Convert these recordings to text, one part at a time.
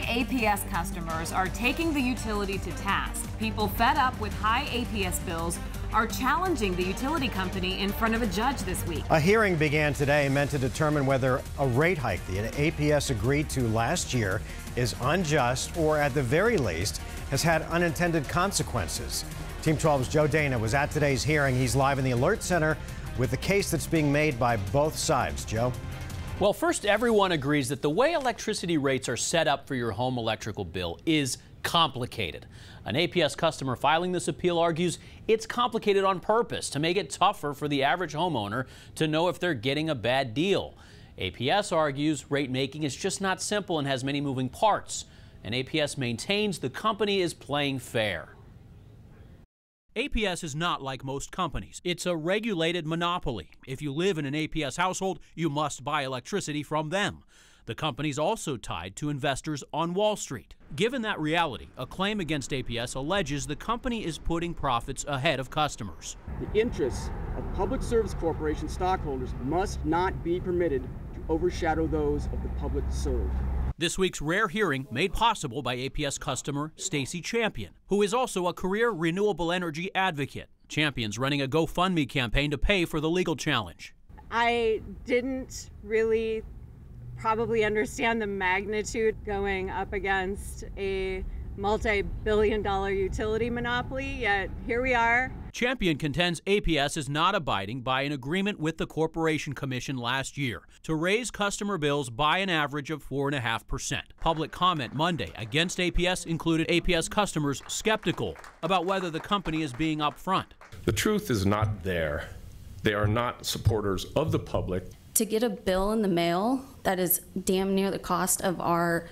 APS customers are taking the utility to task. People fed up with high APS bills are challenging the utility company in front of a judge this week. A hearing began today meant to determine whether a rate hike the APS agreed to last year is unjust or, at the very least, has had unintended consequences. Team 12's Joe Dana was at today's hearing. He's live in the Alert Center with the case that's being made by both sides. Joe? Well, first, everyone agrees that the way electricity rates are set up for your home electrical bill is complicated. An APS customer filing this appeal argues it's complicated on purpose to make it tougher for the average homeowner to know if they're getting a bad deal. APS argues rate making is just not simple and has many moving parts. And APS maintains the company is playing fair. APS is not like most companies. It's a regulated monopoly. If you live in an APS household, you must buy electricity from them. The company's also tied to investors on Wall Street. Given that reality, a claim against APS alleges the company is putting profits ahead of customers. The interests of public service corporation stockholders must not be permitted to overshadow those of the public served. This week's rare hearing made possible by APS customer Stacey Champion, who is also a career renewable energy advocate. Champion's running a GoFundMe campaign to pay for the legal challenge. I didn't really probably understand the magnitude going up against a multi-billion-dollar utility monopoly, yet here we are. Champion contends APS is not abiding by an agreement with the Corporation Commission last year to raise customer bills by an average of 4.5%. Public comment Monday against APS included APS customers skeptical about whether the company is being upfront. The truth is not there. They are not supporters of the public. To get a bill in the mail that is damn near the cost of our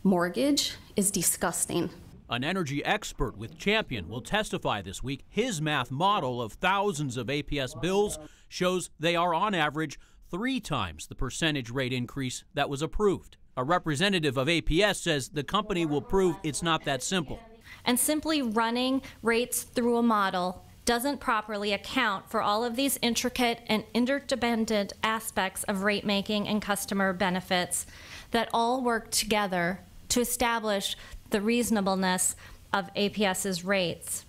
mortgage is disgusting. An energy expert with Champion will testify this week. His math model of thousands of APS bills shows they are on average 3 times the percentage rate increase that was approved. A representative of APS says the company will prove it's not that simple. And simply running rates through a model doesn't properly account for all of these intricate and interdependent aspects of rate making and customer benefits that all work together to establish the reasonableness of APS's rates.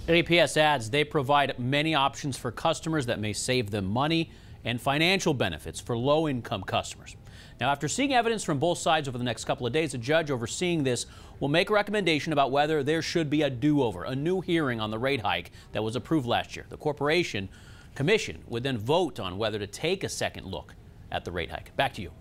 APS adds they provide many options for customers that may save them money and financial benefits for low-income customers. Now, after seeing evidence from both sides over the next couple of days, a judge overseeing this will make a recommendation about whether there should be a do-over, a new hearing on the rate hike that was approved last year. The Corporation Commission would then vote on whether to take a second look at the rate hike. Back to you.